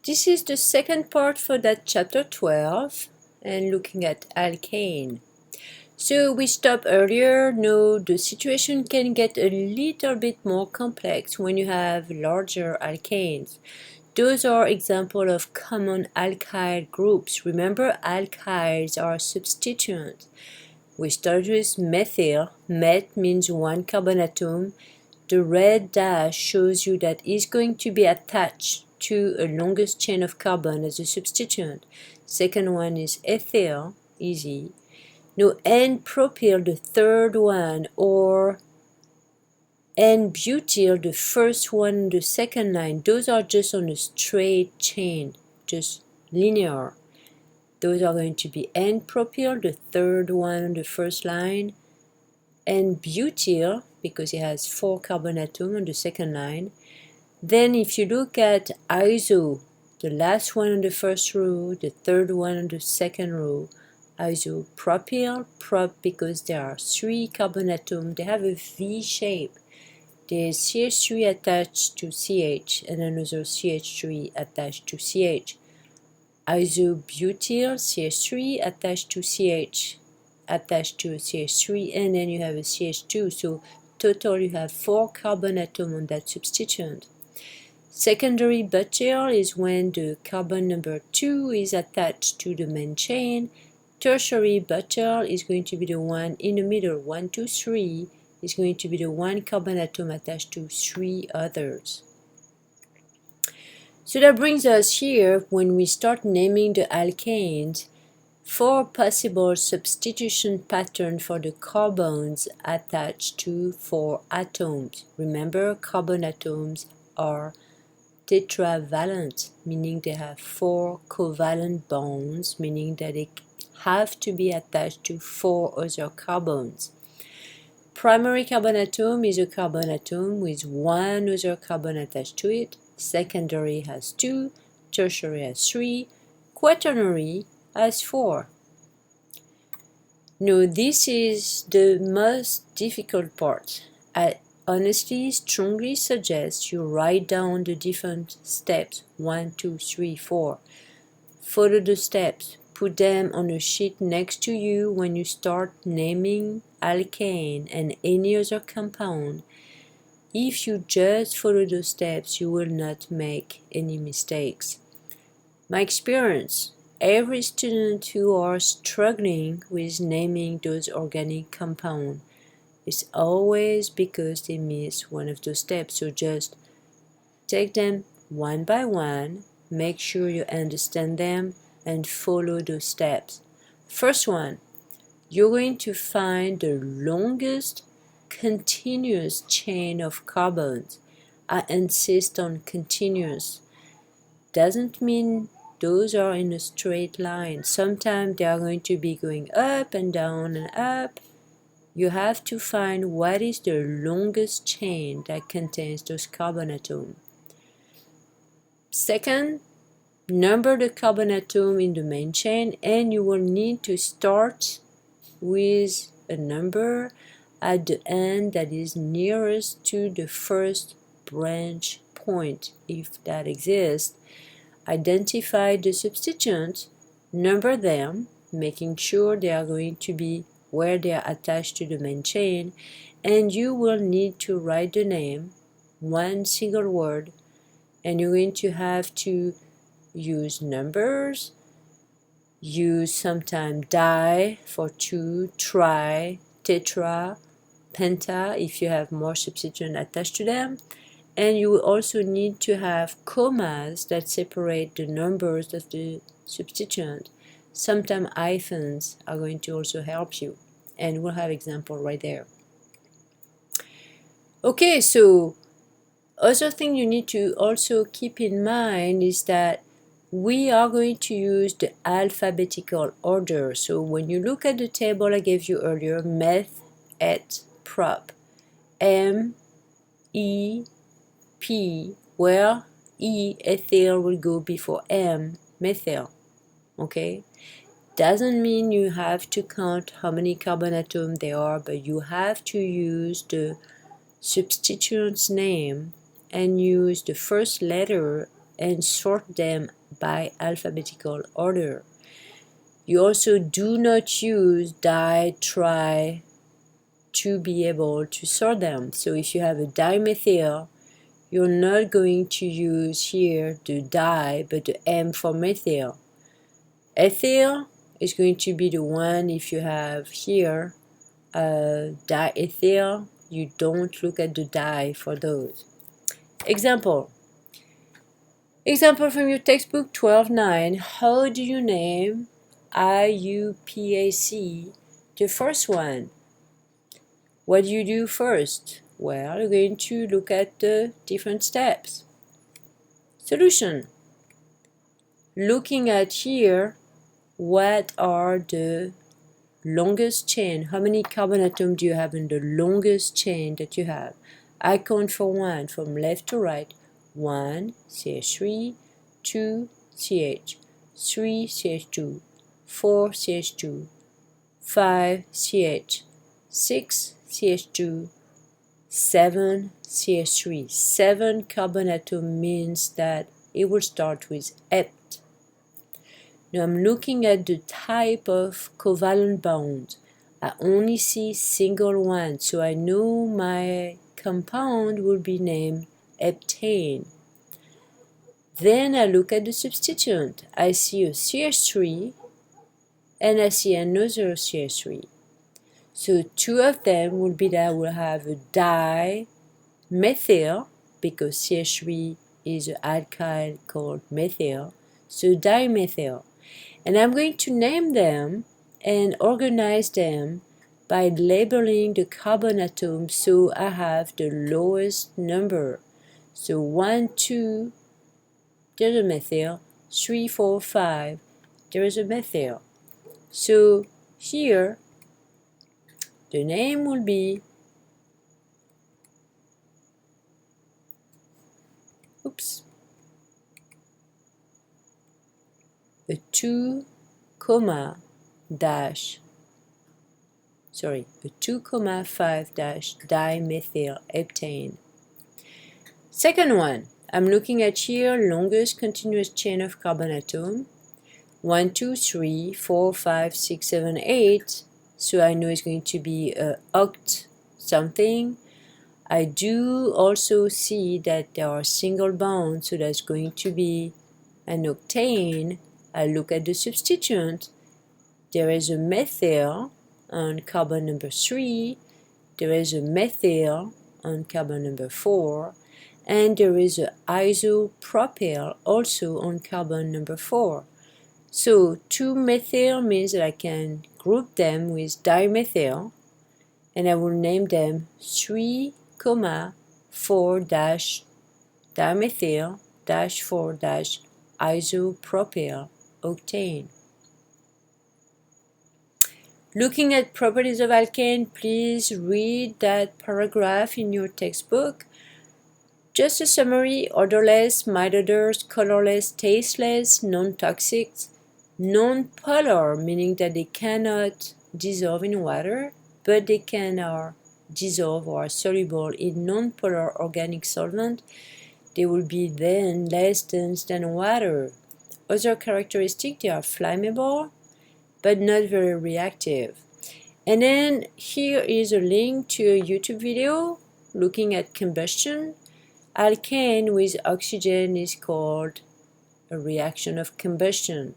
This is the second part for that chapter 12 and looking at alkane. So we stopped earlier. Now the situation can get a little bit more complex when you have larger alkanes. Those are examples of common alkyl groups. Remember, alkyls are substituents. We start with methyl. Met means one carbon atom. The red dash shows you that it's going to be attached to a longest chain of carbon as a substituent. Second one is ethyl, easy. Now N-propyl, the third one, or N-butyl, the first one, the second line, those are just on a straight chain, just linear. Those are going to be N-propyl, the third one, the first line, N-butyl, because it has 4 carbon atoms on the second line. Then if you look at iso, the last one on the first row, the third one on the second row, isopropyl, prop because there are 3 carbon atoms, they have a V shape. There's CH3 attached to CH and another CH3 attached to CH. Isobutyl, CH3 attached to CH, attached to a CH3, and then you have a CH2. So total you have 4 carbon atoms on that substituent. Secondary butyl is when the carbon number 2 is attached to the main chain. Tertiary butyl is going to be the one in the middle, 1, 2, 3, is going to be the one carbon atom attached to 3 others. So that brings us here when we start naming the alkanes, 4 possible substitution patterns for the carbons attached to 4 atoms. Remember, carbon atoms are tetravalent, meaning they have 4 covalent bonds, meaning that they have to be attached to 4 other carbons. Primary carbon atom is a carbon atom with 1 other carbon attached to it. Secondary has 2, tertiary has 3, quaternary has 4. Now this is the most difficult part. I honestly strongly suggest you write down the different steps, 1, 2, 3, 4. Follow the steps. Put them on a sheet next to you when you start naming alkane and any other compound. If you just follow those steps, you will not make any mistakes. My experience, every student who are struggling with naming those organic compounds is always because they miss one of those steps. So just take them one by one, make sure you understand them, and follow those steps. First one, you're going to find the longest continuous chain of carbons. I insist on continuous. Doesn't mean those are in a straight line. Sometimes they are going to be going up and down and up. You have to find what is the longest chain that contains those carbon atoms. Second, number the carbon atom in the main chain, and you will need to start with a number at the end that is nearest to the first branch point, if that exists. Identify the substituents, number them, making sure they are going to be where they are attached to the main chain, and you will need to write the name, one single word, and you're going to have to use numbers, use sometimes di for 2, tri, tetra, penta if you have more substituents attached to them, and you will also need to have commas that separate the numbers of the substituent. Sometimes hyphens are going to also help you, and we'll have example right there. Okay, so other thing you need to also keep in mind is that we are going to use the alphabetical order. So when you look at the table I gave you earlier, meth, et, prop, M, E, P, where E, ethyl, will go before M, methyl. Okay? Doesn't mean you have to count how many carbon atoms there are, but you have to use the substituent's name and use the first letter and sort them by alphabetical order. You also do not use di, tri to be able to sort them. So if you have a dimethyl, you're not going to use here the di, but the M for methyl. Ethyl is going to be the one if you have here diethyl, you don't look at the di for those. Example from your textbook 12.9. How do you name IUPAC, the first one? What do you do first? Well, you're going to look at the different steps. Solution. Looking at here, what are the longest chain? How many carbon atoms do you have in the longest chain that you have? I count for one from left to right. 1 CH3, 2 CH, 3 CH2, 4 CH2, 5 CH, 6 CH2, 7 CH3. 7 carbon atom means that it will start with ept. Now I'm looking at the type of covalent bond. I only see single one, so I know my compound will be named heptane. Then I look at the substituent. I see a CH3 and I see another CH3. So two of them will be that I will have a dimethyl, because CH3 is an alkyl called methyl, so dimethyl. And I'm going to name them and organize them by labeling the carbon atoms so I have the lowest number. So 1, 2, there's a methyl, 3, 4, 5, there is a methyl. So here the name will be a 2, dash, sorry, a 2,5 dash dimethyl heptane. Second one, I'm looking at here longest continuous chain of carbon atom. 1, 2, 3, 4, 5, 6, 7, 8. So I know it's going to be a oct something. I do also see that there are single bonds, so that's going to be an octane. I look at the substituent. There is a methyl on carbon number 3. There is a methyl on carbon number 4. And there is an isopropyl also on carbon number 4. So 2-methyl means that I can group them with dimethyl, and I will name them 3,4-dimethyl-4-isopropyl octane. Looking at properties of alkane, please read that paragraph in your textbook. Just a summary: odorless, mild odors, colorless, tasteless, non-toxic, non-polar, meaning that they cannot dissolve in water, but they can dissolve or are soluble in non-polar organic solvent. They will be then less dense than water. Other characteristics: they are flammable, but not very reactive. And then here is a link to a YouTube video looking at combustion. Alkane with oxygen is called a reaction of combustion.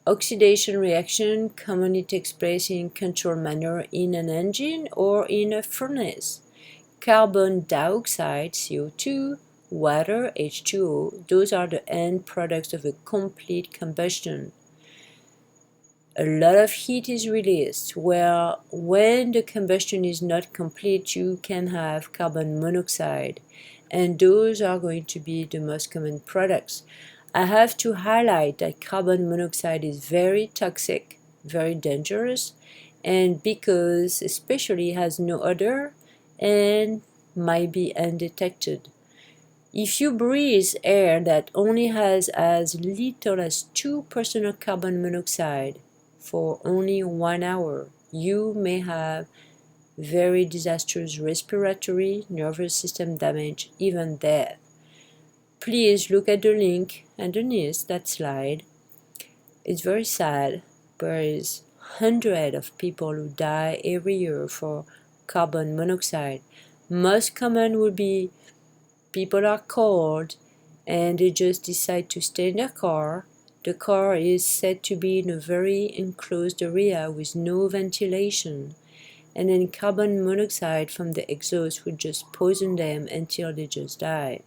Oxidation reaction commonly takes place in controlled manner in an engine or in a furnace. Carbon dioxide, CO2, water, H2O, those are the end products of a complete combustion. A lot of heat is released, where when the combustion is not complete, you can have carbon monoxide, and those are going to be the most common products. I have to highlight that carbon monoxide is very toxic, very dangerous, and because especially has no odor and might be undetected. If you breathe air that only has as little as 2% of carbon monoxide for only 1 hour, you may have very disastrous respiratory, nervous system damage, even death. Please look at the link underneath that slide. It's very sad. There is hundreds of people who die every year for carbon monoxide. Most common would be people are cold and they just decide to stay in their car. The car is said to be in a very enclosed area with no ventilation, and then carbon monoxide from the exhaust would just poison them until they just die.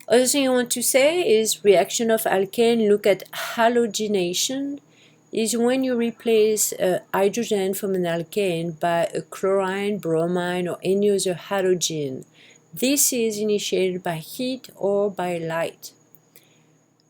Other thing I want to say is reaction of alkane. Look at halogenation. Is when you replace a hydrogen from an alkane by a chlorine, bromine, or any other halogen. This is initiated by heat or by light.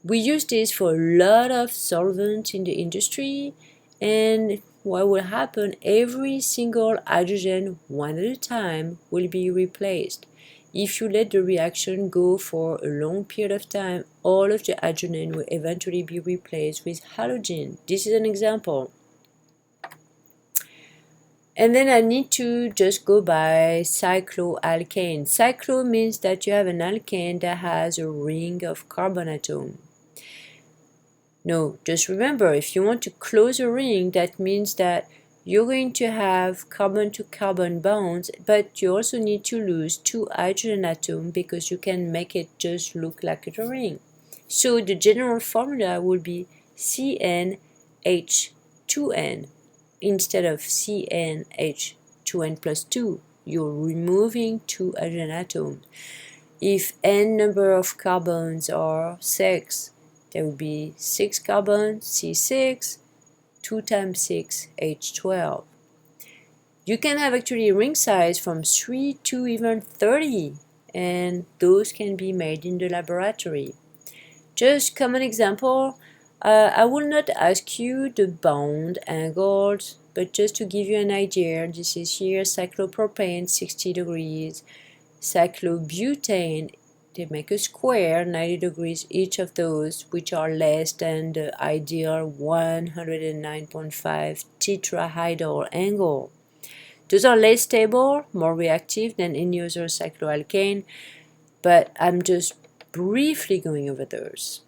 We use this for a lot of solvents in the industry, and what will happen, every single hydrogen one at a time will be replaced. If you let the reaction go for a long period of time, all of the hydrogen will eventually be replaced with halogen. This is an example. And then I need to just go by cycloalkane. Cyclo means that you have an alkane that has a ring of carbon atom. No, just remember, if you want to close a ring, that means that you're going to have carbon-to-carbon bonds, but you also need to lose 2 hydrogen atoms because you can make it just look like a ring. So the general formula would be CnH2n instead of CnH2n plus 2. You're removing 2 hydrogen atoms. If n number of carbons are 6, there will be 6 carbons, C6, 2 times 6, H12. You can have actually ring size from 3 to even 30, and those can be made in the laboratory. Just common example, I will not ask you the bond angles, but just to give you an idea, this is here cyclopropane 60 degrees, cyclobutane, they make a square 90 degrees each of those, which are less than the ideal 109.5 tetrahedral angle. Those are less stable, more reactive than any other cycloalkane, but I'm just briefly going over those.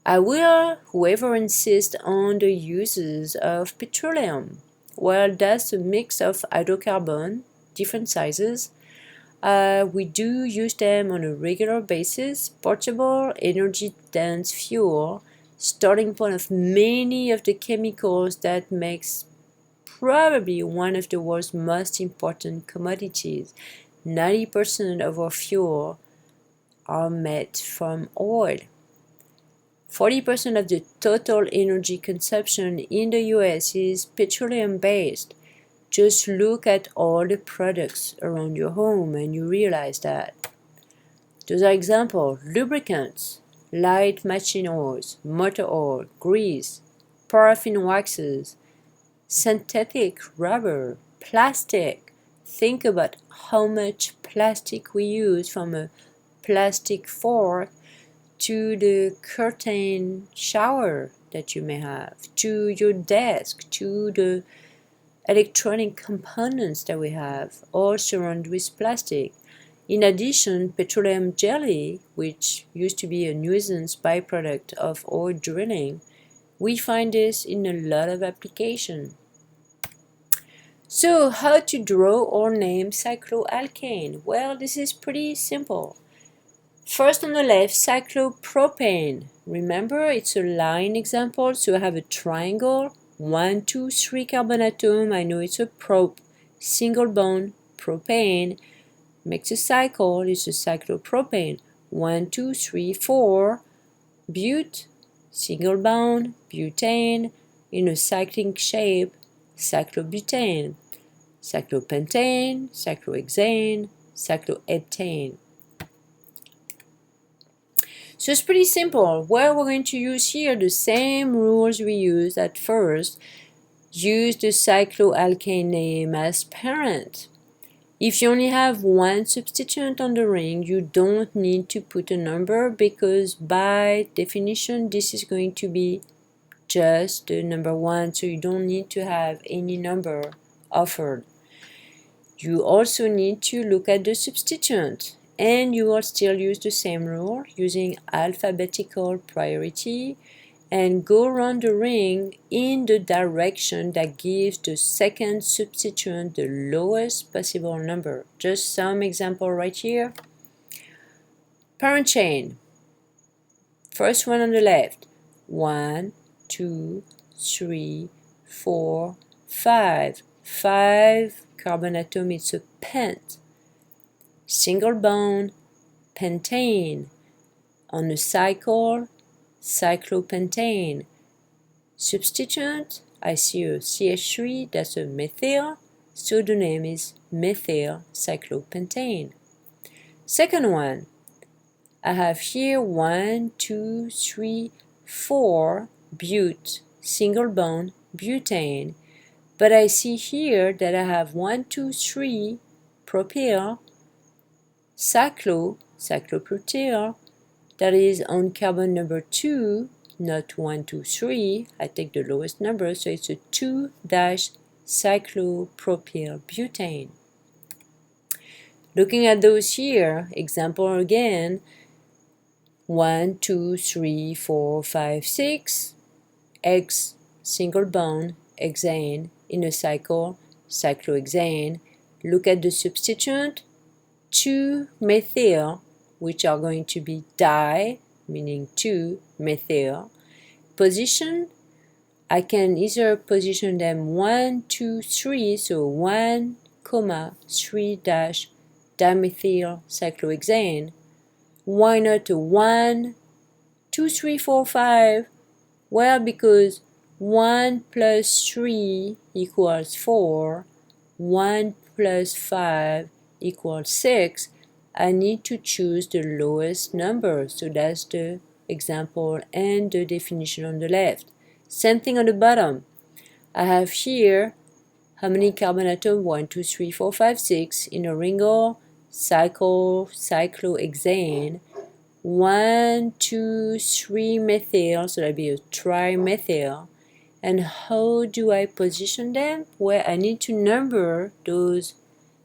I will, however, insist on the uses of petroleum. Well, that's a mix of hydrocarbon, different sizes. We do use them on a regular basis. Portable, energy-dense fuel, starting point of many of the chemicals that makes probably one of the world's most important commodities. 90% of our fuel are made from oil. 40% of the total energy consumption in the US is petroleum-based. Just look at all the products around your home and you realize that. Those are examples: lubricants, light machine oils, motor oil, grease, paraffin waxes, synthetic rubber, plastic. Think about how much plastic we use, from a plastic fork to the curtain shower that you may have, to your desk, to the electronic components that we have, all surrounded with plastic. In addition, petroleum jelly, which used to be a nuisance byproduct of oil drilling, we find this in a lot of applications. So, how to draw or name cycloalkane? Well, this is pretty simple. First on the left, cyclopropane. Remember, it's a line example, so I have a triangle, 1, 2, 3 carbon atom. I know it's a prop, single bond, propane. Makes a cycle, it's a cyclopropane. 1, 2, 3, 4, but, single bond, butane, in a cycling shape, cyclobutane, cyclopentane, cyclohexane, cycloheptane. So it's pretty simple. Well, we're going to use here the same rules we used at first. Use the cycloalkane name as parent. If you only have one substituent on the ring, you don't need to put a number, because by definition this is going to be just the number 1, so you don't need to have any number offered. You also need to look at the substituent. and you will still use the same rule using alphabetical priority and go around the ring in the direction that gives the second substituent the lowest possible number. Just some example right here. Parent chain. First one on the left. 1, 2, 3, 4, 5. 5 carbon atom, it's a pent. Single bond, pentane. On a cycle, cyclopentane. Substituent, I see a CH3, that's a methyl, so the name is methyl cyclopentane. Second one, I have here 1, 2, 3, 4 bute, single bond, butane. But I see here that I have 1, 2, 3 propyl, cycloprotyl, that is on carbon number 2, not 1, 2, 3. I take the lowest number, so it's a 2-cyclopropyl butane. Looking at those here, example again, 1, 2, 3, 4, 5, 6, X single bond, hexane, in a cycle, cyclohexane. Look at the substituent, 2 methyl, which are going to be di, meaning 2 methyl. Position, I can either position them 1, 2, 3, so 1, 3 dash dimethyl cyclohexane. Why not a 1, 2, 3, 4, 5? Well, because 1 plus 3 equals 4, 1 plus 5 equals 6, I need to choose the lowest number. So that's the example and the definition on the left. Same thing on the bottom. I have here how many carbon atoms? 1, 2, 3, 4, 5, 6 in a ringo cyclohexane. 1, 2, 3 methyl, so that'll be a trimethyl. And how do I position them? Well, I need to number those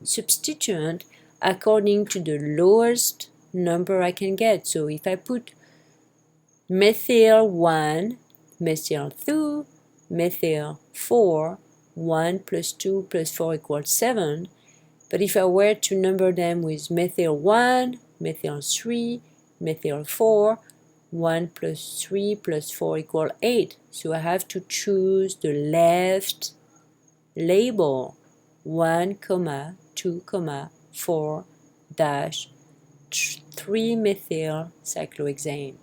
substituents according to the lowest number I can get. So if I put methyl 1, methyl 2, methyl 4, 1 plus 2 plus 4 equals 7. But if I were to number them with methyl 1, methyl 3, methyl 4, 1 plus 3 plus 4 equals 8. So I have to choose the left label, 1, 2, 4 dash 3 methyl cyclohexane.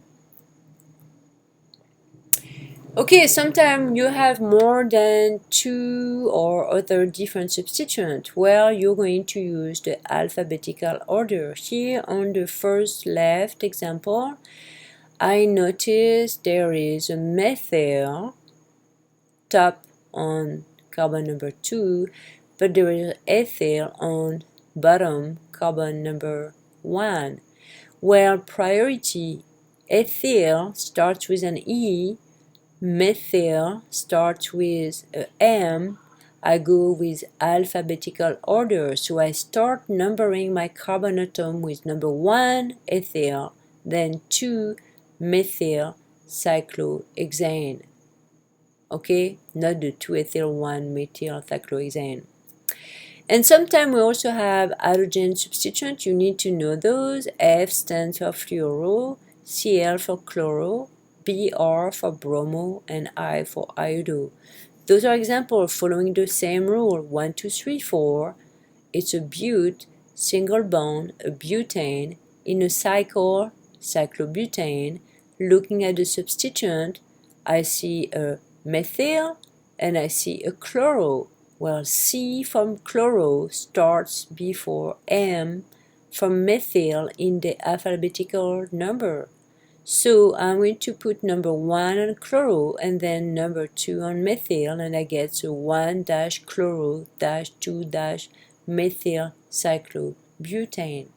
Okay, sometimes you have more than 2 or other different substituents. Well, you're going to use the alphabetical order. Here on the first left example, I notice there is a methyl top on carbon number 2, but there is ethyl on bottom carbon number 1. Well, priority, ethyl starts with an E, methyl starts with a M. I go with alphabetical order, so I start numbering my carbon atom with number 1 ethyl, then 2 methyl cyclohexane. Okay, not the 2-ethyl 1 methyl cyclohexane. And sometimes we also have halogen substituents. You need to know those. F stands for fluoro, Cl for chloro, Br for bromo, and I for iodo. Those are examples following the same rule. 1, 2, 3, 4. It's a bute, single bond, a butane, in a cycle, cyclobutane. Looking at the substituent, I see a methyl and I see a chloro. Well, C from chloro starts before M from methyl in the alphabetical number. So I'm going to put number 1 on chloro and then number 2 on methyl, and I get so 1-chloro-2-methyl cyclobutane.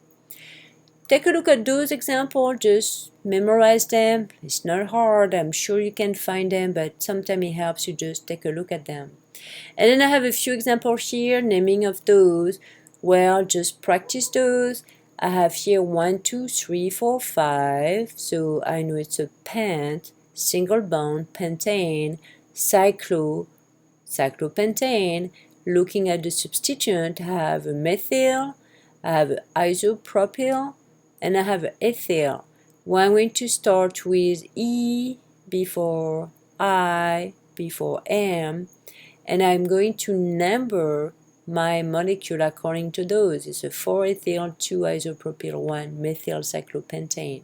Take a look at those examples, just memorize them. It's not hard, I'm sure you can find them, but sometimes it helps you just take a look at them. And then I have a few examples here, naming of those. Well, just practice those. I have here 1, 2, 3, 4, 5, so I know it's a pent, single bond, pentane, cyclopentane. Looking at the substituent, I have a methyl, I have an isopropyl, and I have an ethyl. Well, I'm going to start with E before I before M, and I'm going to number my molecule according to those. It's a 4-ethyl, 2-isopropyl, 1-methyl cyclopentane.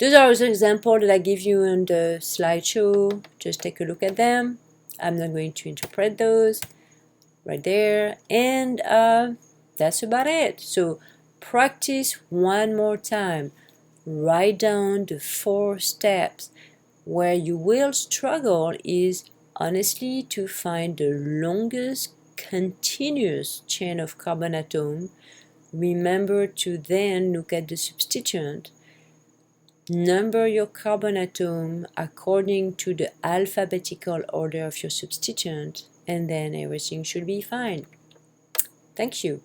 Those are also examples that I give you in the slideshow. Just take a look at them. I'm not going to interpret those right there. And that's about it. So practice one more time. Write down the 4 steps. Where you will struggle is honestly to find the longest continuous chain of carbon atom. Remember to then look at the substituent. Number your carbon atom according to the alphabetical order of your substituent, and then everything should be fine. Thank you.